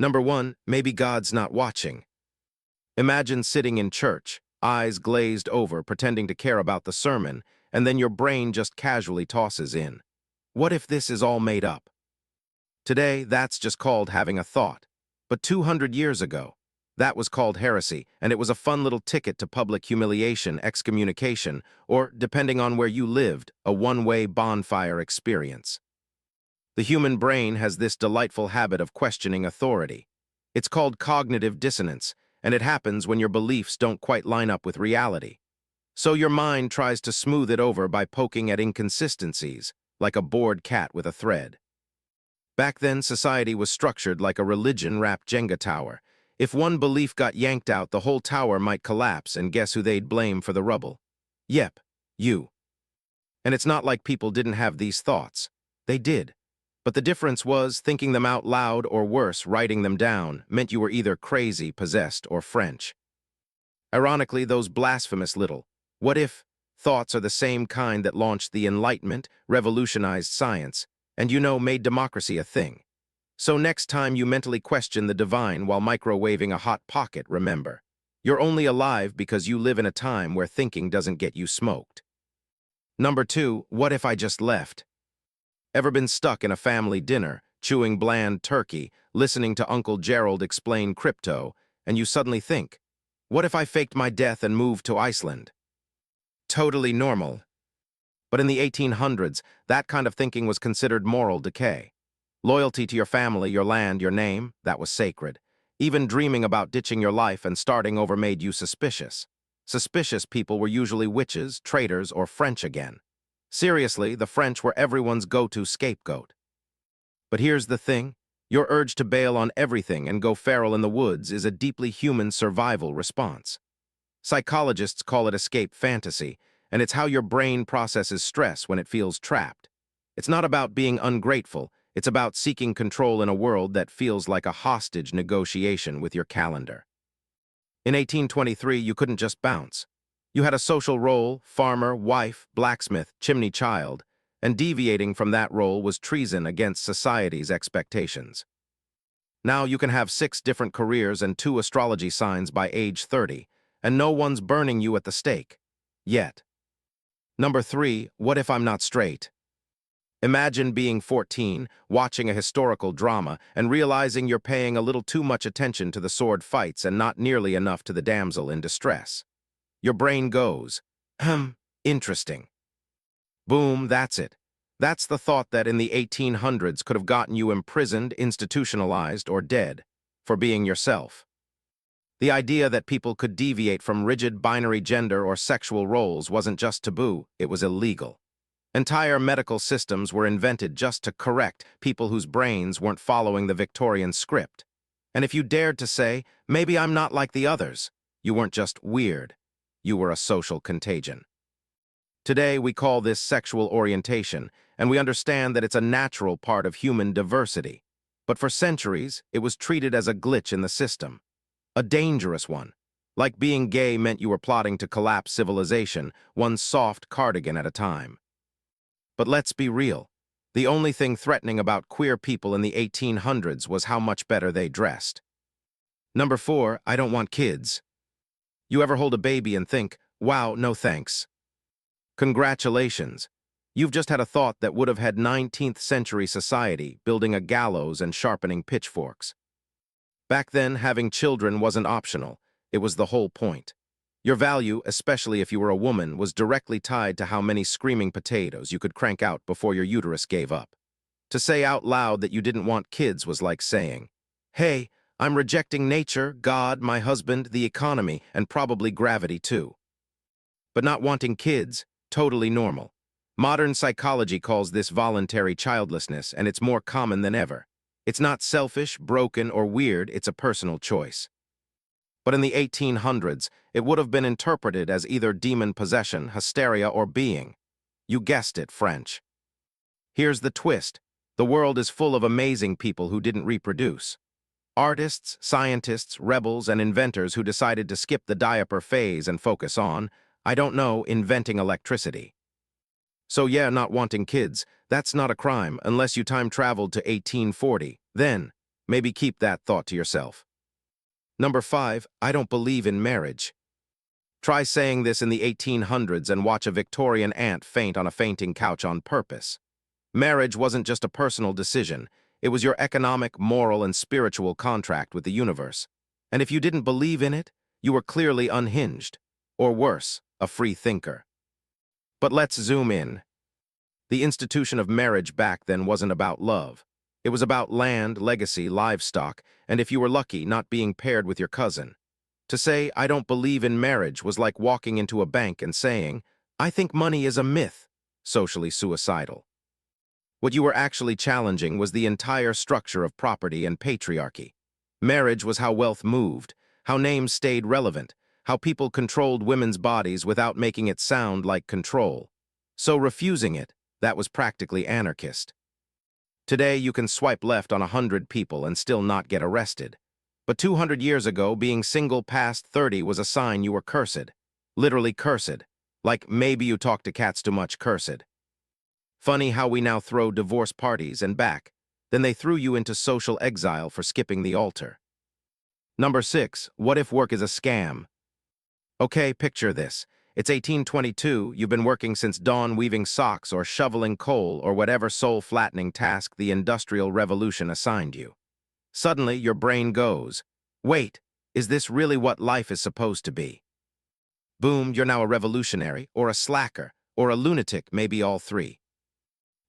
Number one, maybe God's not watching. Imagine sitting in church, eyes glazed over, pretending to care about the sermon, and then your brain just casually tosses in, what if this is all made up? Today, that's just called having a thought. But 200 years ago, that was called heresy, and it was a fun little ticket to public humiliation, excommunication, or, depending on where you lived, a one-way bonfire experience. The human brain has this delightful habit of questioning authority. It's called cognitive dissonance, and it happens when your beliefs don't quite line up with reality. So your mind tries to smooth it over by poking at inconsistencies, like a bored cat with a thread. Back then, society was structured like a religion-wrapped Jenga tower. If one belief got yanked out, the whole tower might collapse, and guess who they'd blame for the rubble? Yep, you. And it's not like people didn't have these thoughts. They did. But the difference was, thinking them out loud, or worse, writing them down, meant you were either crazy, possessed, or French. Ironically, those blasphemous little "what if" thoughts are the same kind that launched the Enlightenment, revolutionized science, and made democracy a thing. So next time you mentally question the divine while microwaving a hot pocket, remember, you're only alive because you live in a time where thinking doesn't get you smoked. Number two, what if I just left? Ever been stuck in a family dinner, chewing bland turkey, listening to Uncle Gerald explain crypto, and you suddenly think, what if I faked my death and moved to Iceland? Totally normal. But in the 1800s, that kind of thinking was considered moral decay. Loyalty to your family, your land, your name, that was sacred. Even dreaming about ditching your life and starting over made you suspicious. Suspicious people were usually witches, traitors, or French again. Seriously, the French were everyone's go-to scapegoat. But here's the thing, your urge to bail on everything and go feral in the woods is a deeply human survival response. Psychologists call it escape fantasy, and it's how your brain processes stress when it feels trapped. It's not about being ungrateful, it's about seeking control in a world that feels like a hostage negotiation with your calendar. In 1823, you couldn't just bounce. You had a social role, farmer, wife, blacksmith, chimney child, and deviating from that role was treason against society's expectations. Now you can have 6 different careers and 2 astrology signs by age 30, and no one's burning you at the stake. Yet. Number 3, what if I'm not straight? Imagine being 14, watching a historical drama, and realizing you're paying a little too much attention to the sword fights and not nearly enough to the damsel in distress. Your brain goes, interesting. Boom, that's it. That's the thought that in the 1800s could have gotten you imprisoned, institutionalized, or dead for being yourself. The idea that people could deviate from rigid binary gender or sexual roles wasn't just taboo, it was illegal. Entire medical systems were invented just to correct people whose brains weren't following the Victorian script. And if you dared to say, maybe I'm not like the others, you weren't just weird, you were a social contagion. Today, we call this sexual orientation, and we understand that it's a natural part of human diversity. But for centuries, it was treated as a glitch in the system. A dangerous one. Like being gay meant you were plotting to collapse civilization, one soft cardigan at a time. But let's be real. The only thing threatening about queer people in the 1800s was how much better they dressed. Number 4, I don't want kids. You ever hold a baby and think, wow, no thanks? Congratulations. You've just had a thought that would have had 19th century society building a gallows and sharpening pitchforks. Back then, having children wasn't optional. It was the whole point. Your value, especially if you were a woman, was directly tied to how many screaming potatoes you could crank out before your uterus gave up. To say out loud that you didn't want kids was like saying, hey, I'm rejecting nature, God, my husband, the economy, and probably gravity too. But not wanting kids, totally normal. Modern psychology calls this voluntary childlessness, and it's more common than ever. It's not selfish, broken, or weird, it's a personal choice. But in the 1800s, it would have been interpreted as either demon possession, hysteria, or being. You guessed it, French. Here's the twist. The world is full of amazing people who didn't reproduce. Artists, scientists, rebels, and inventors who decided to skip the diaper phase and focus on, I don't know, inventing electricity. So yeah, not wanting kids, that's not a crime unless you time traveled to 1840. Then, Maybe keep that thought to yourself. Number 5, I don't believe in marriage. Try saying this in the 1800s and watch a Victorian aunt faint on a fainting couch on purpose. Marriage wasn't just a personal decision. It was your economic, moral, and spiritual contract with the universe. And if you didn't believe in it, you were clearly unhinged. Or worse, a free thinker. But let's zoom in. The institution of marriage back then wasn't about love. It was about land, legacy, livestock, and if you were lucky, not being paired with your cousin. To say, I don't believe in marriage was like walking into a bank and saying, I think money is a myth, socially suicidal. What you were actually challenging was the entire structure of property and patriarchy. Marriage was how wealth moved, how names stayed relevant, how people controlled women's bodies without making it sound like control. So refusing it, that was practically anarchist. Today, you can swipe left on 100 people and still not get arrested. But 200 years ago, being single past 30 was a sign you were cursed. Literally cursed. Like maybe you talk to cats too much cursed. Funny how we now throw divorce parties and back. Then they threw you into social exile for skipping the altar. Number 6, what if work is a scam? Okay, picture this. It's 1822, you've been working since dawn weaving socks or shoveling coal or whatever soul-flattening task the Industrial Revolution assigned you. Suddenly, your brain goes, wait, is this really what life is supposed to be? Boom, you're now a revolutionary, or a slacker, or a lunatic, maybe all three.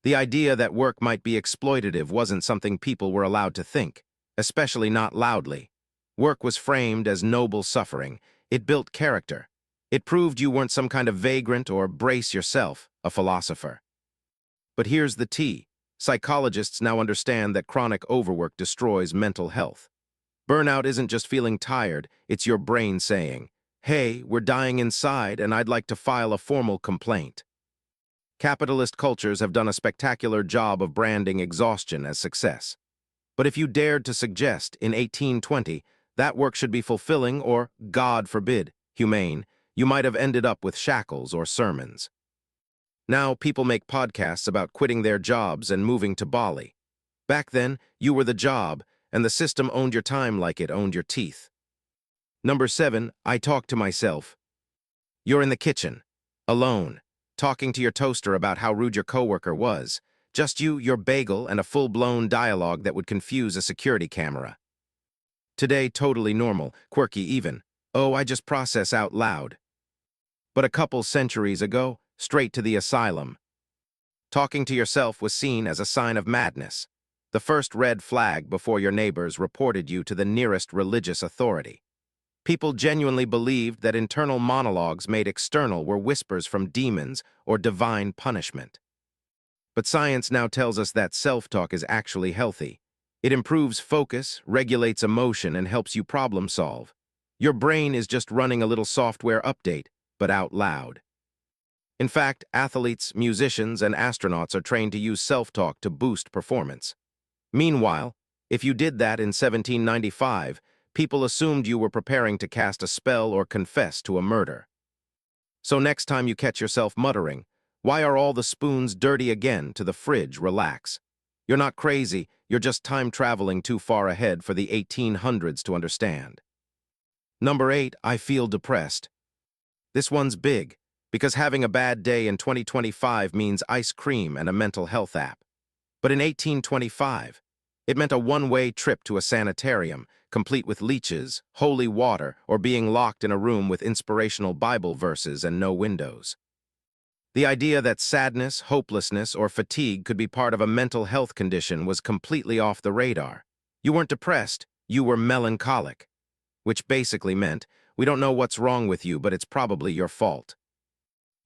The idea that work might be exploitative wasn't something people were allowed to think, especially not loudly. Work was framed as noble suffering. It built character. It proved you weren't some kind of vagrant or, brace yourself, a philosopher. But here's the tea. Psychologists now understand that chronic overwork destroys mental health. Burnout isn't just feeling tired, it's your brain saying, hey, we're dying inside and I'd like to file a formal complaint. Capitalist cultures have done a spectacular job of branding exhaustion as success. But if you dared to suggest, in 1820, that work should be fulfilling or, God forbid, humane, you might have ended up with shackles or sermons. Now people make podcasts about quitting their jobs and moving to Bali. Back then, you were the job, and the system owned your time like it owned your teeth. Number 7, I talk to myself. You're in the kitchen, alone, talking to your toaster about how rude your coworker was. Just you, your bagel, and a full-blown dialogue that would confuse a security camera. Today, totally normal, quirky even. Oh, I just process out loud. But a couple centuries ago, straight to the asylum. Talking to yourself was seen as a sign of madness. The first red flag before your neighbors reported you to the nearest religious authority. People genuinely believed that internal monologues made external were whispers from demons or divine punishment. But science now tells us that self-talk is actually healthy. It improves focus, regulates emotion, and helps you problem solve. Your brain is just running a little software update, but out loud. In fact, athletes, musicians, and astronauts are trained to use self-talk to boost performance. Meanwhile, if you did that in 1795, people assumed you were preparing to cast a spell or confess to a murder. So next time you catch yourself muttering, "Why are all the spoons dirty again?" to the fridge, relax. You're not crazy, you're just time-traveling too far ahead for the 1800s to understand. Number 8, I feel depressed. This one's big, because having a bad day in 2025 means ice cream and a mental health app. But in 1825, it meant a one-way trip to a sanitarium, complete with leeches, holy water, or being locked in a room with inspirational Bible verses and no windows. The idea that sadness, hopelessness, or fatigue could be part of a mental health condition was completely off the radar. You weren't depressed, you were melancholic, which basically meant, we don't know what's wrong with you, but it's probably your fault.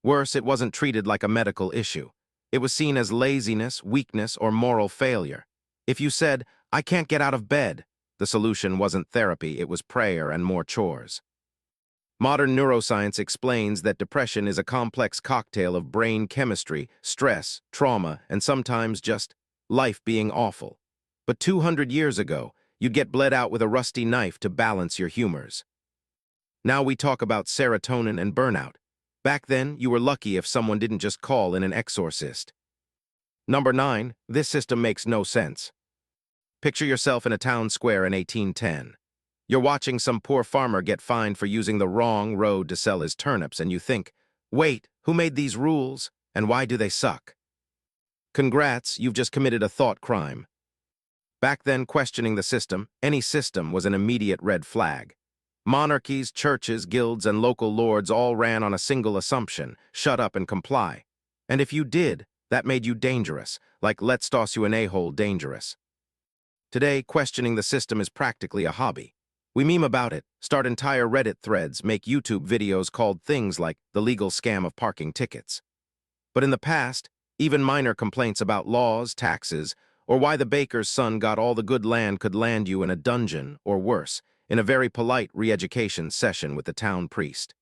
Worse, it wasn't treated like a medical issue. It was seen as laziness, weakness, or moral failure. If you said, I can't get out of bed, the solution wasn't therapy, it was prayer and more chores. Modern neuroscience explains that depression is a complex cocktail of brain chemistry, stress, trauma, and sometimes just life being awful. But 200 years ago, you'd get bled out with a rusty knife to balance your humors. Now we talk about serotonin and burnout. Back then, you were lucky if someone didn't just call in an exorcist. Number 9, this system makes no sense. Picture yourself in a town square in 1810. You're watching some poor farmer get fined for using the wrong road to sell his turnips, and you think, wait, who made these rules, and why do they suck? Congrats, you've just committed a thought crime. Back then, questioning the system, any system, was an immediate red flag. Monarchies, churches, guilds, and local lords all ran on a single assumption: shut up and comply. And if you did, that made you dangerous, like let's toss you an a-hole dangerous. Today, questioning the system is practically a hobby. We meme about it, start entire Reddit threads, make YouTube videos called things like the legal scam of parking tickets. But in the past, even minor complaints about laws, taxes, or why the baker's son got all the good land could land you in a dungeon, or worse, in a very polite re-education session with the town priest.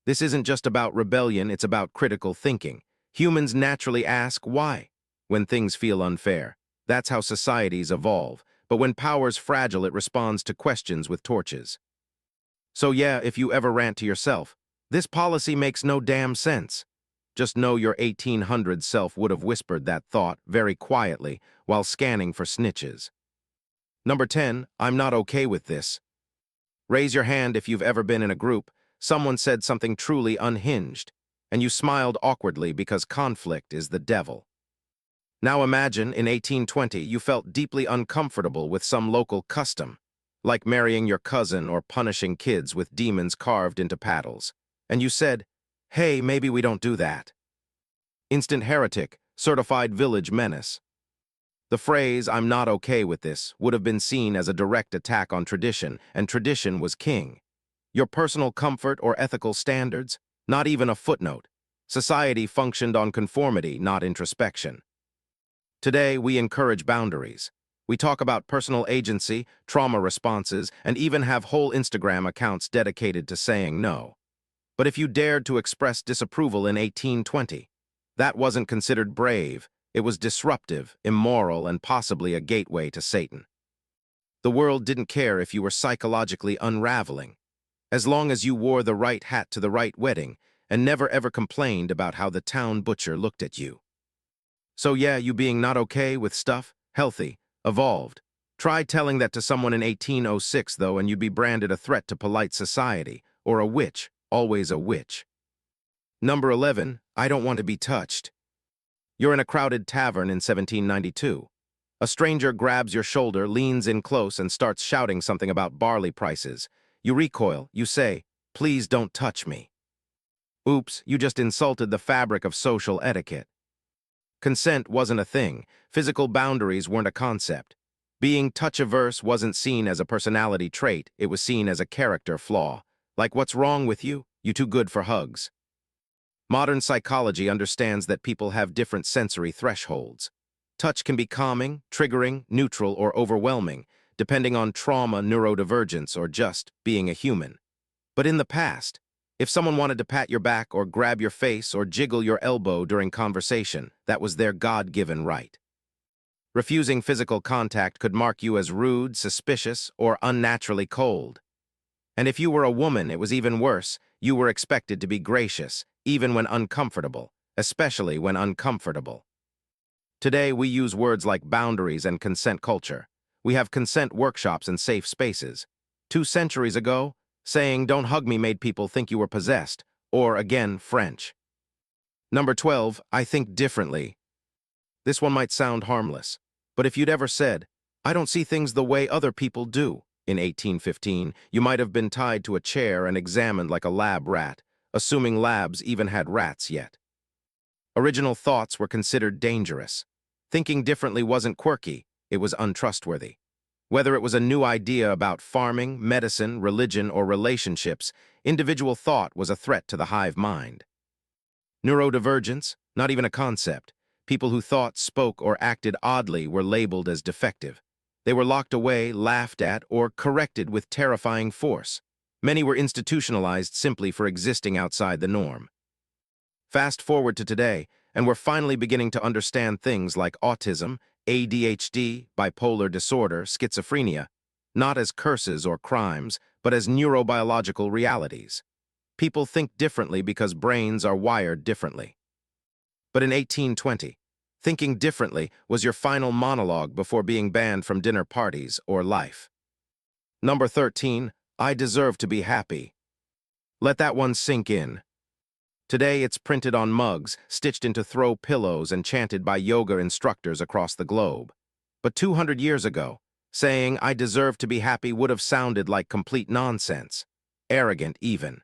This isn't just about rebellion, it's about critical thinking. Humans naturally ask why when things feel unfair. That's how societies evolve. But when power's fragile, it responds to questions with torches. So yeah, if you ever rant to yourself, this policy makes no damn sense, just know your 1800s self would have whispered that thought very quietly while scanning for snitches. Number 10, I'm not okay with this. Raise your hand if you've ever been in a group, someone said something truly unhinged, and you smiled awkwardly because conflict is the devil. Now imagine, in 1820, you felt deeply uncomfortable with some local custom, like marrying your cousin or punishing kids with demons carved into paddles, and you said, hey, maybe we don't do that. Instant heretic, certified village menace. The phrase, I'm not okay with this, would have been seen as a direct attack on tradition, and tradition was king. Your personal comfort or ethical standards, not even a footnote. Society functioned on conformity, not introspection. Today, we encourage boundaries. We talk about personal agency, trauma responses, and even have whole Instagram accounts dedicated to saying no. But if you dared to express disapproval in 1820, that wasn't considered brave. It was disruptive, immoral, and possibly a gateway to Satan. The world didn't care if you were psychologically unraveling, as long as you wore the right hat to the right wedding and never ever complained about how the town butcher looked at you. So yeah, you being not okay with stuff, healthy, evolved. Try telling that to someone in 1806, though, and you'd be branded a threat to polite society, or a witch, always a witch. Number 11, I don't want to be touched. You're in a crowded tavern in 1792. A stranger grabs your shoulder, leans in close, and starts shouting something about barley prices. You recoil, you say, please don't touch me. Oops, you just insulted the fabric of social etiquette. Consent wasn't a thing. Physical boundaries weren't a concept. Being touch-averse wasn't seen as a personality trait, it was seen as a character flaw. Like, what's wrong with you? You too good for hugs. Modern psychology understands that people have different sensory thresholds. Touch can be calming, triggering, neutral, or overwhelming, depending on trauma, neurodivergence, or just being a human. But in the past, if someone wanted to pat your back or grab your face or jiggle your elbow during conversation, that was their God-given right. Refusing physical contact could mark you as rude, suspicious, or unnaturally cold. And if you were a woman, it was even worse. You were expected to be gracious, even when uncomfortable, especially when uncomfortable. Today, we use words like boundaries and consent culture. We have consent workshops and safe spaces. 2 centuries ago, saying, don't hug me made people think you were possessed, or, again, French. Number 12, I think differently. This one might sound harmless, but if you'd ever said, I don't see things the way other people do, in 1815, you might have been tied to a chair and examined like a lab rat, assuming labs even had rats yet. Original thoughts were considered dangerous. Thinking differently wasn't quirky, it was untrustworthy. Whether it was a new idea about farming, medicine, religion, or relationships, individual thought was a threat to the hive mind. Neurodivergence, not even a concept. People who thought, spoke, or acted oddly were labeled as defective. They were locked away, laughed at, or corrected with terrifying force. Many were institutionalized simply for existing outside the norm. Fast forward to today, and we're finally beginning to understand things like autism, ADHD, bipolar disorder, schizophrenia, not as curses or crimes, but as neurobiological realities. People think differently because brains are wired differently. But in 1820, Thinking differently was your final monologue before being banned from dinner parties or life. Number 13, I deserve to be happy. Let that one sink in. Today it's printed on mugs, stitched into throw pillows, and chanted by yoga instructors across the globe. But 200 years ago, saying I deserve to be happy would have sounded like complete nonsense. Arrogant even.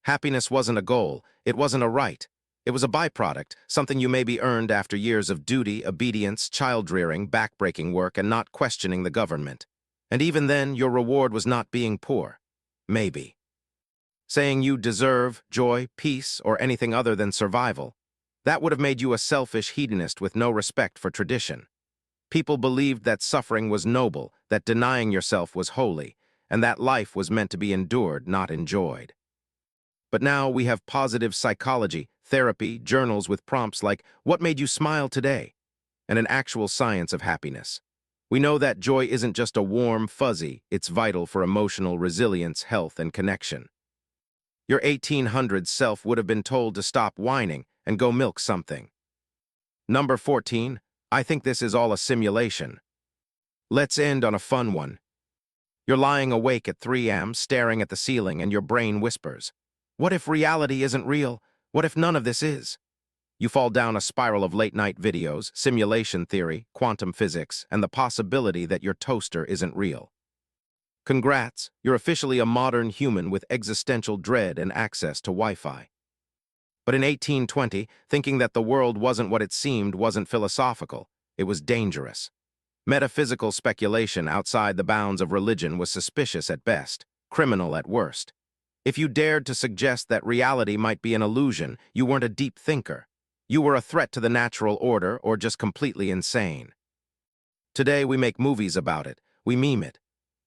Happiness wasn't a goal, it wasn't a right. It was a byproduct, something you maybe earned after years of duty, obedience, child-rearing, back-breaking work, and not questioning the government. And even then, your reward was not being poor. Maybe. Saying you deserve joy, peace, or anything other than survival, that would have made you a selfish hedonist with no respect for tradition. People believed that suffering was noble, that denying yourself was holy, and that life was meant to be endured, not enjoyed. But now we have positive psychology, therapy, journals with prompts like, "What made you smile today?" and an actual science of happiness. We know that joy isn't just a warm fuzzy, it's vital for emotional resilience, health, and connection. Your 1800s self would have been told to stop whining and go milk something. Number 14, I think this is all a simulation. Let's end on a fun one. You're lying awake at 3 a.m., staring at the ceiling, and your brain whispers, what if reality isn't real? What if none of this is? You fall down a spiral of late-night videos, simulation theory, quantum physics, and the possibility that your toaster isn't real. Congrats, you're officially a modern human with existential dread and access to Wi-Fi. But in 1820, thinking that the world wasn't what it seemed wasn't philosophical, it was dangerous. Metaphysical speculation outside the bounds of religion was suspicious at best, criminal at worst. If you dared to suggest that reality might be an illusion, you weren't a deep thinker. You were a threat to the natural order or just completely insane. Today we make movies about it, we meme it.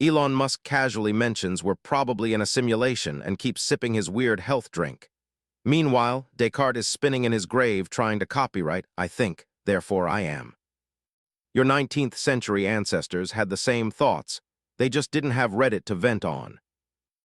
Elon Musk casually mentions we're probably in a simulation and keeps sipping his weird health drink. Meanwhile, Descartes is spinning in his grave trying to copyright, I think, therefore I am. Your 19th century ancestors had the same thoughts. They just didn't have Reddit to vent on.